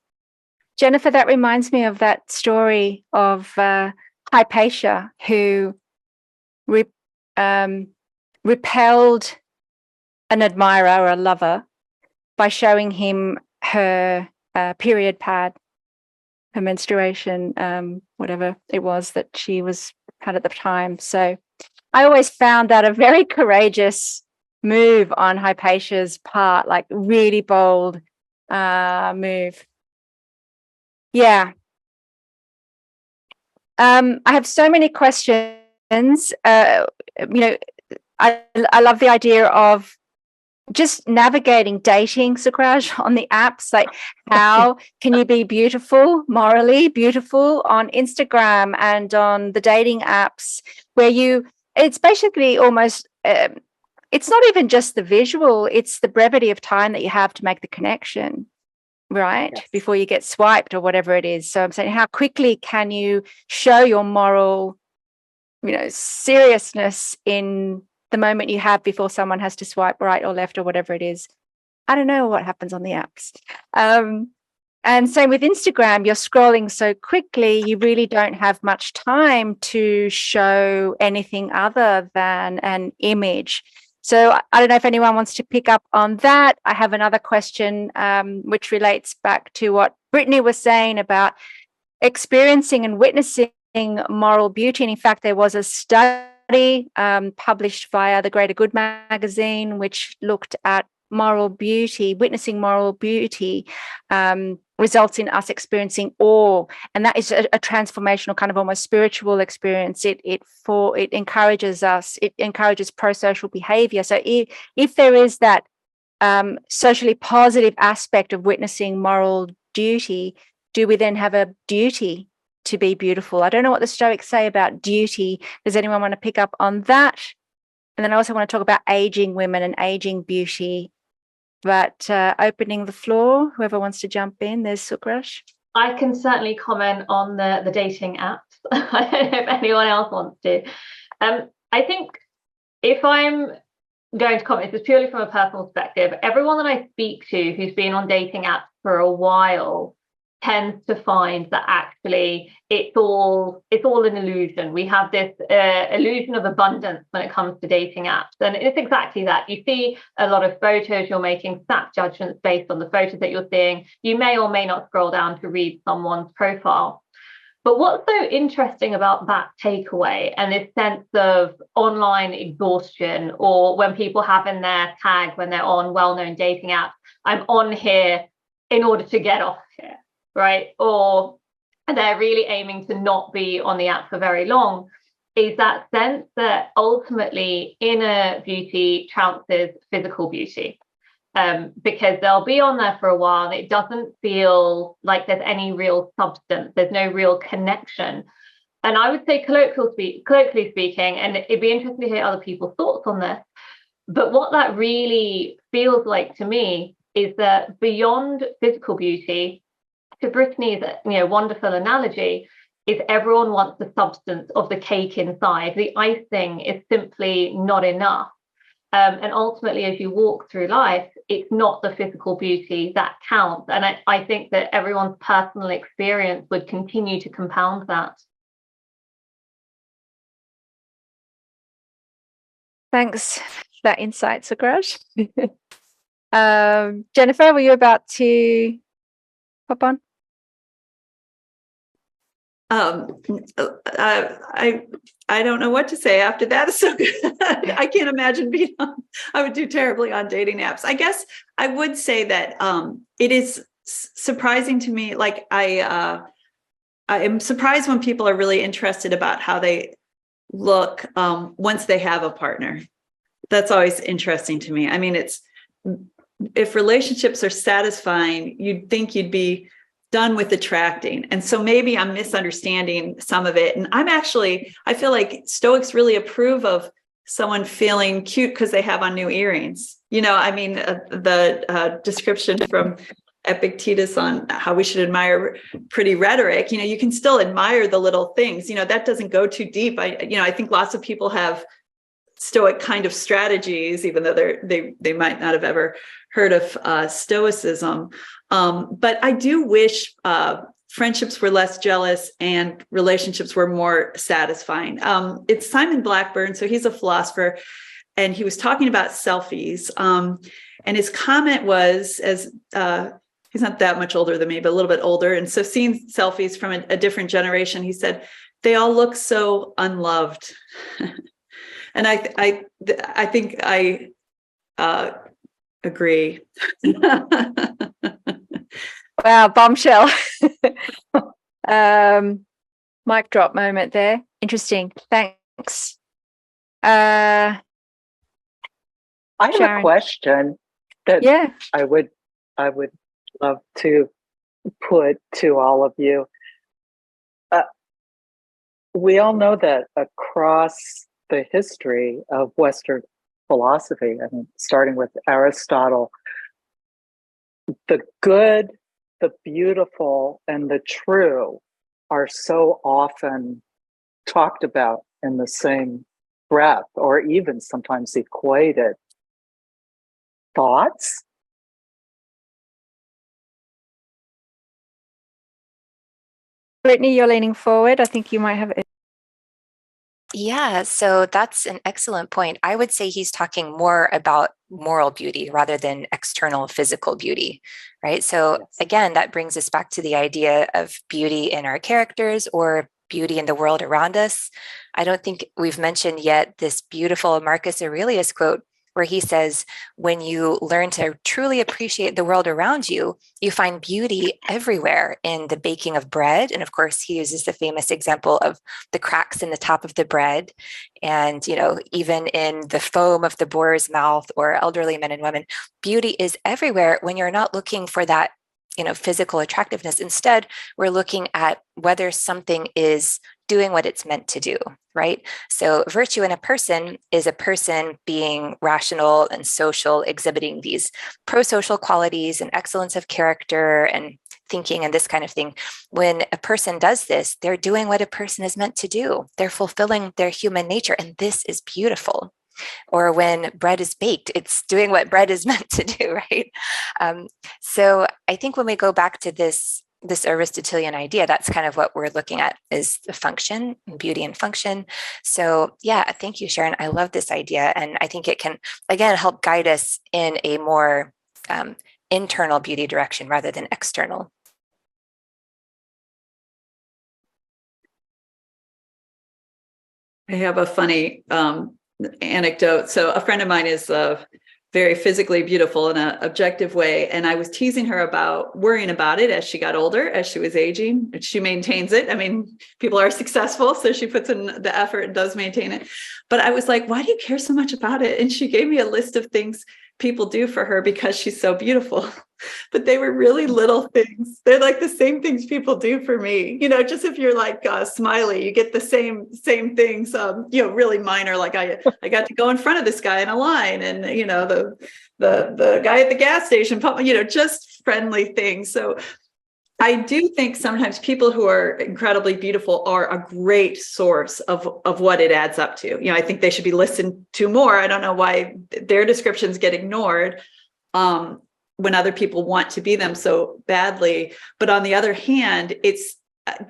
Jennifer, that reminds me of that story of Hypatia, who repelled an admirer or a lover by showing him her period pad, her menstruation, whatever it was that she had at the time. So I always found that a very courageous move on Hypatia's part, like really bold move. Yeah. I have so many questions. I love the idea of just navigating dating, Sukhraj, on the apps. Like, how can you be beautiful, morally beautiful on Instagram and on the dating apps, where it's basically almost, it's not even just the visual, it's the brevity of time that you have to make the connection, right? Yes. Before you get swiped or whatever it is. So I'm saying, how quickly can you show your moral, seriousness in the moment you have before someone has to swipe right or left or whatever it is. I don't know what happens on the apps. And same with Instagram, you're scrolling so quickly, you really don't have much time to show anything other than an image. So I don't know if anyone wants to pick up on that. I have another question which relates back to what Brittany was saying about experiencing and witnessing moral beauty. And in fact, there was a study published via the Greater Good magazine, which looked at moral beauty, witnessing moral beauty results in us experiencing awe, and that is a transformational kind of almost spiritual experience. It encourages us. It encourages pro-social behavior. So if there is that socially positive aspect of witnessing moral duty, do we then have a duty to be beautiful. I don't know what the Stoics say about duty. Does anyone want to pick up on that? And then I also want to talk about aging women and aging beauty. But opening the floor, whoever wants to jump in, there's Sukhraj. I can certainly comment on the dating apps. I don't know if anyone else wants to. I think if I'm going to comment, this is purely from a personal perspective. Everyone that I speak to who's been on dating apps for a while tends to find that actually it's all an illusion. We have this illusion of abundance when it comes to dating apps, and it's exactly that. You see a lot of photos, you're making snap judgments based on the photos that you're seeing. You may or may not scroll down to read someone's profile. But what's so interesting about that takeaway and this sense of online exhaustion, or when people have in their tag when they're on well-known dating apps, I'm on here in order to get off here, right? Or they're really aiming to not be on the app for very long, is that sense that ultimately inner beauty trounces physical beauty. Because they'll be on there for a while and it doesn't feel like there's any real substance, there's no real connection. And I would say colloquially speaking, and it'd be interesting to hear other people's thoughts on this, but what that really feels like to me is that beyond physical beauty, to Brittany's wonderful analogy, is everyone wants the substance of the cake inside. The icing is simply not enough. And ultimately, as you walk through life, it's not the physical beauty that counts. And I think that everyone's personal experience would continue to compound that. Thanks for that insight, Sukhraj. Jennifer, were you about to hop on? I don't know what to say after that. It's so good. I can't imagine being on. I would do terribly on dating apps. I guess I would say that it is surprising to me. Like I am surprised when people are really interested about how they look once they have a partner. That's always interesting to me. I mean, if relationships are satisfying, you'd think you'd be done with attracting. And so maybe I'm misunderstanding some of it. And I feel like Stoics really approve of someone feeling cute because they have on new earrings. The description from Epictetus on how we should admire pretty rhetoric, you can still admire the little things, that doesn't go too deep. I think lots of people have Stoic kind of strategies, even though they might not have ever heard of Stoicism. But I do wish friendships were less jealous and relationships were more satisfying. It's Simon Blackburn, so he's a philosopher, and he was talking about selfies. And his comment was, as he's not that much older than me, but a little bit older. And so seeing selfies from a different generation, he said, they all look so unloved. And I think I agree. Wow, bombshell. Mic drop moment there. Interesting. Thanks. I have Sharon. a question that I would love to put to all of you. We all know that across the history of Western philosophy, starting with Aristotle, the good, the beautiful, and the true are so often talked about in the same breath, or even sometimes equated. Thoughts? Brittany, you're leaning forward. I think you might have it. Yeah, so that's an excellent point. I would say he's talking more about moral beauty rather than external physical beauty, right? So again, that brings us back to the idea of beauty in our characters or beauty in the world around us. I don't think we've mentioned yet this beautiful Marcus Aurelius quote where he says, when you learn to truly appreciate the world around you, you find beauty everywhere in the baking of bread. And of course, he uses the famous example of the cracks in the top of the bread. And, even in the foam of the boar's mouth or elderly men and women, beauty is everywhere when you're not looking for that physical attractiveness. Instead, we're looking at whether something is doing what it's meant to do, right? So virtue in a person is a person being rational and social, exhibiting these pro-social qualities and excellence of character and thinking and this kind of thing. When a person does this, they're doing what a person is meant to do. They're fulfilling their human nature, and this is beautiful. Or when bread is baked, it's doing what bread is meant to do, right? So I think when we go back to this Aristotelian idea, that's kind of what we're looking at, is the function, beauty and function. So yeah, thank you, Sharon. I love this idea. And I think it can, again, help guide us in a more internal beauty direction rather than external. I have a funny anecdote. So a friend of mine is very physically beautiful in an objective way. And I was teasing her about worrying about it as she got older, as she was aging. She maintains it. I mean, people are successful, so she puts in the effort and does maintain it. But I was like, why do you care so much about it? And she gave me a list of things people do for her because she's so beautiful. But they were really little things. They're like the same things people do for me. Just if you're like Smiley, you get the same things, really minor. Like I got to go in front of this guy in a line, and the guy at the gas station, just friendly things. So I do think sometimes people who are incredibly beautiful are a great source of what it adds up to. I think they should be listened to more. I don't know why their descriptions get ignored when other people want to be them so badly. But on the other hand, it's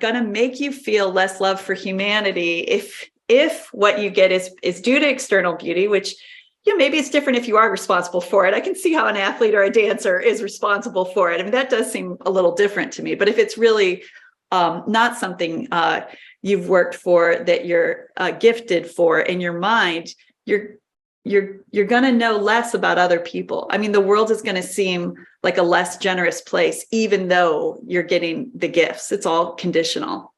going to make you feel less love for humanity if what you get is due to external beauty, which maybe it's different if you are responsible for it. I can see how an athlete or a dancer is responsible for it. I mean, that does seem a little different to me. But if it's really not something you've worked for, that you're gifted for in your mind, you're going to know less about other people. I mean, the world is going to seem like a less generous place, even though you're getting the gifts. It's all conditional.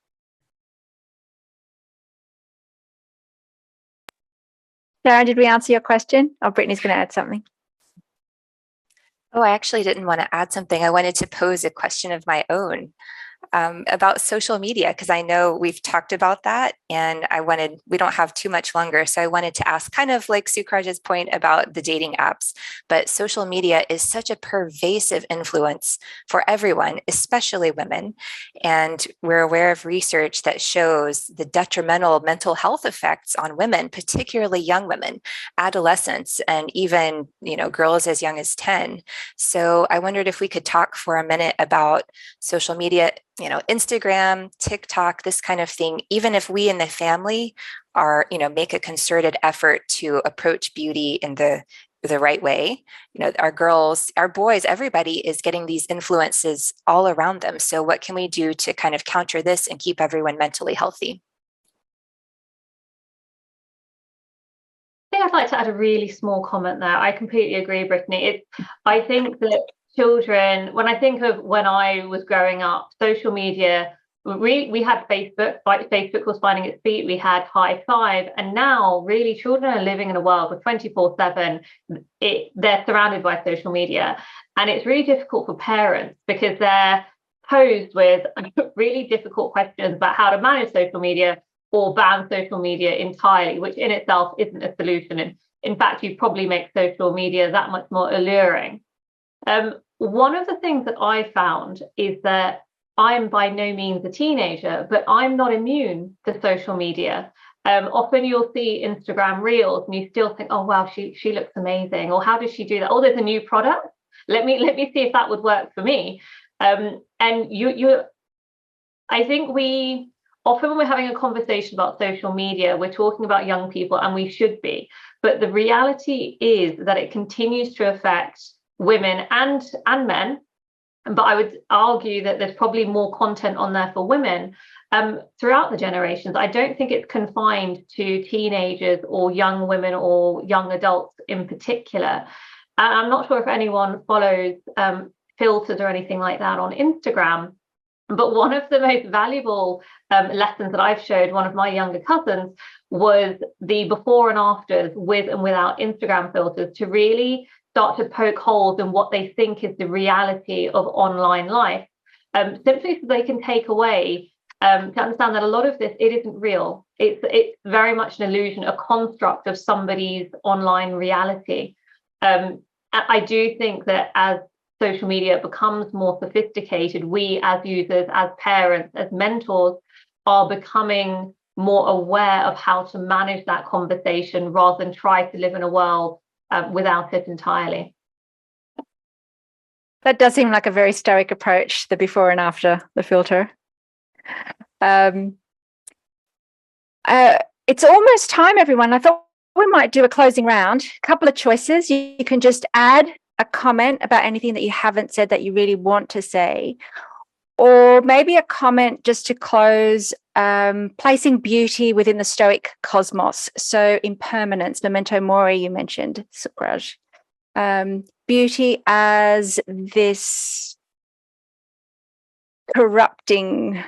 Sharon, did we answer your question? Oh, Brittany's going to add something. Oh, I actually didn't want to add something. I wanted to pose a question of my own about social media, because I know we've talked about that, and we don't have too much longer. So I wanted to ask, kind of like Sukhraj's point about the dating apps, but social media is such a pervasive influence for everyone, especially women. And we're aware of research that shows the detrimental mental health effects on women, particularly young women, adolescents, and even, girls as young as 10. So I wondered if we could talk for a minute about social media, Instagram, TikTok, this kind of thing. Even if we in the family are, make a concerted effort to approach beauty in the right way, our girls, our boys, everybody is getting these influences all around them. So what can we do to kind of counter this and keep everyone mentally healthy? I think I'd like to add a really small comment there. I completely agree, Brittany. I think that children, when I think of when I was growing up, social media, we had Facebook, like Facebook was finding its feet, we had High Five, and now really children are living in a world where 24/7, they're surrounded by social media. And it's really difficult for parents because they're posed with really difficult questions about how to manage social media or ban social media entirely, which in itself isn't a solution. And in fact, you probably make social media that much more alluring. One of the things that I found is that I'm by no means a teenager, but I'm not immune to social media. Often you'll see Instagram reels and you still think, oh, wow, she looks amazing. Or how does she do that? Oh, there's a new product. Let me see if that would work for me. And I think often when we're having a conversation about social media, we're talking about young people, and we should be. But the reality is that it continues to affect women and men. But I would argue that there's probably more content on there for women throughout the generations. I don't think it's confined to teenagers or young women or young adults in particular. And I'm not sure if anyone follows filters or anything like that on Instagram. But one of the most valuable lessons that I've showed one of my younger cousins was the before and afters with and without Instagram filters, to really start to poke holes in what they think is the reality of online life, simply so they can take away to understand that a lot of this, it isn't real. It's very much an illusion, a construct of somebody's online reality. I do think that as social media becomes more sophisticated, we as users, as parents, as mentors, are becoming more aware of how to manage that conversation rather than try to live in a world without it entirely. That does seem like a very Stoic approach, the before and after the filter. It's almost time, everyone. I thought we might do a closing round. A couple of choices. You can just add a comment about anything that you haven't said that you really want to say, or maybe a comment just to close, placing beauty within the Stoic cosmos. So impermanence, memento mori, you mentioned, Sukhraj. Beauty as this corrupting,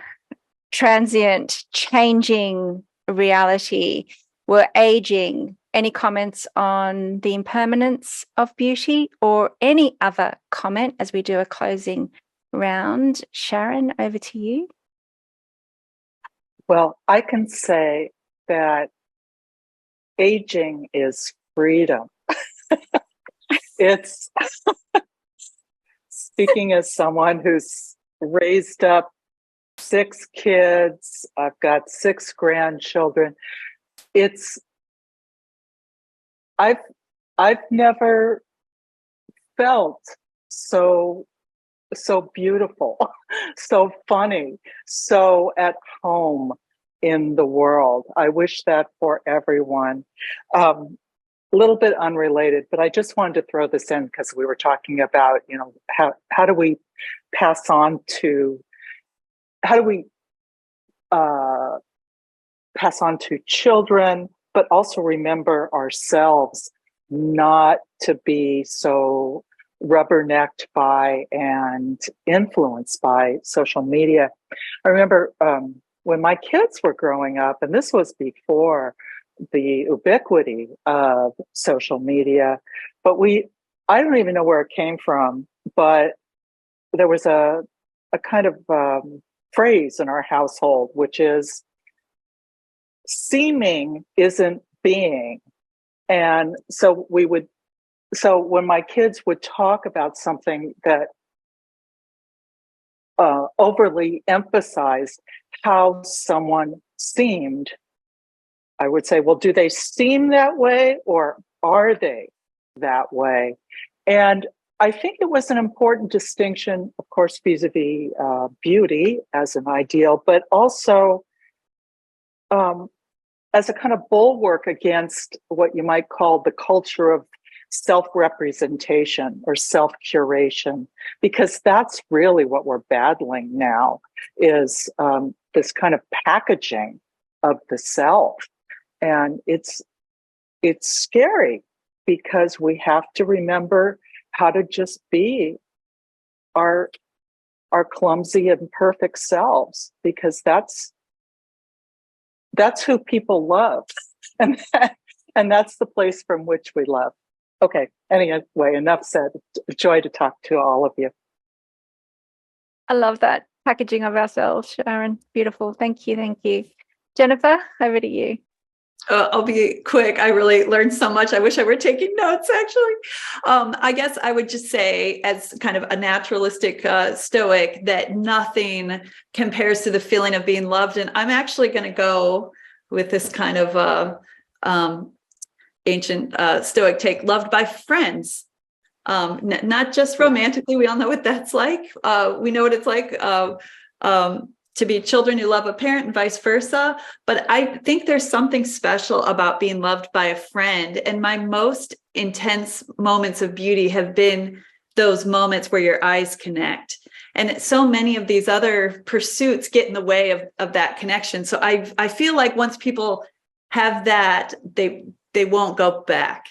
transient, changing reality. We're aging. Any comments on the impermanence of beauty, or any other comment as we do a closing round? Sharon, over to you. Well, I can say that aging is freedom. It's speaking as someone who's raised up 6 kids, I've got 6 grandchildren. I've never felt so beautiful, so funny, so at home in the world. I wish that for everyone. A little bit unrelated, but I just wanted to throw this in because we were talking about, how do we pass on to children, but also remember ourselves not to be so rubbernecked by and influenced by social media. I remember when my kids were growing up, and this was before the ubiquity of social media, but I don't even know where it came from, but there was a kind of phrase in our household, which is seeming isn't being. And so when my kids would talk about something that overly emphasized how someone seemed, I would say, well, do they seem that way or are they that way? And I think it was an important distinction, of course, vis-a-vis beauty as an ideal, but also as a kind of bulwark against what you might call the culture of self-representation or self-curation, because that's really what we're battling now, is this kind of packaging of the self. And it's scary because we have to remember how to just be our clumsy and perfect selves, because that's who people love, and that's the place from which we love. Okay, anyway, enough said. A joy to talk to all of you. I love that packaging of ourselves, Sharon. Beautiful. Thank you. Jennifer, over to you. I'll be quick. I really learned so much. I wish I were taking notes, actually. I guess I would just say, as kind of a naturalistic Stoic, that nothing compares to the feeling of being loved. And I'm actually going to go with this kind of ancient Stoic take, loved by friends. Not just romantically. We all know what that's like. We know what it's like to be children who love a parent and vice versa. But I think there's something special about being loved by a friend. And my most intense moments of beauty have been those moments where your eyes connect. And so many of these other pursuits get in the way of that connection. So I feel like once people have that, they won't go back.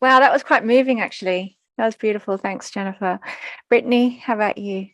Wow, that was quite moving, actually. That was beautiful. Thanks, Jennifer. Brittany, how about you?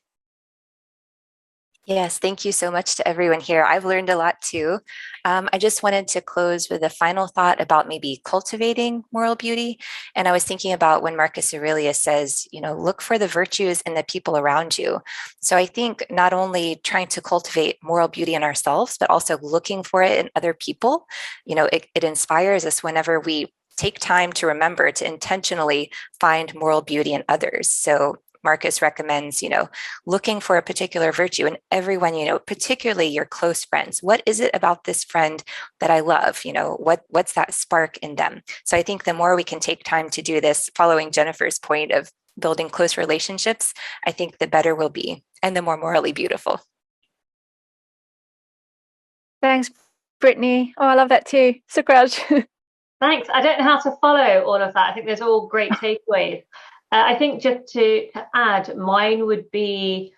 Yes, thank you so much to everyone here. I've learned a lot too. I just wanted to close with a final thought about maybe cultivating moral beauty. And I was thinking about when Marcus Aurelius says, look for the virtues in the people around you. So I think not only trying to cultivate moral beauty in ourselves, but also looking for it in other people. It inspires us whenever we take time to remember to intentionally find moral beauty in others. So Marcus recommends, looking for a particular virtue in everyone, particularly your close friends. What is it about this friend that I love? What's that spark in them? So I think the more we can take time to do this, following Jennifer's point of building close relationships, I think the better we'll be and the more morally beautiful. Thanks, Brittany. Oh, I love that too. Sukhraj. Thanks. I don't know how to follow all of that. I think there's all great takeaways. I think just to add, mine would be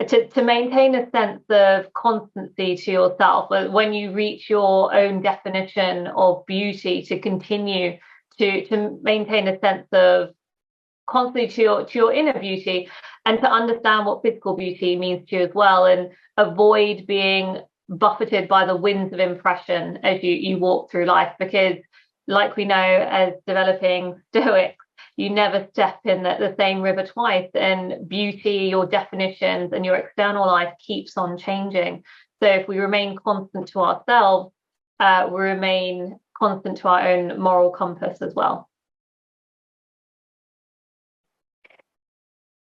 to maintain a sense of constancy to yourself. When you reach your own definition of beauty, to continue to maintain a sense of constancy to your inner beauty, and to understand what physical beauty means to you as well, and avoid being buffeted by the winds of impression as you walk through life. Because, like we know as developing Stoics, you never step in the same river twice, and beauty, your definitions and your external life keeps on changing. So if we remain constant to ourselves, we remain constant to our own moral compass as well.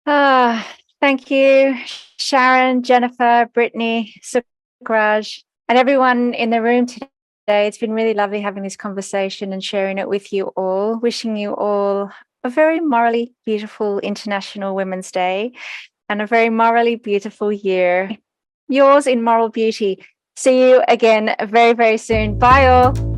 Thank you, Sharon, Jennifer, Brittany, Sukhraj, and everyone in the room today. It's been really lovely having this conversation and sharing it with you all. Wishing you all a very morally beautiful International Women's Day and a very morally beautiful year. Yours in moral beauty. See you again very, very soon. Bye all.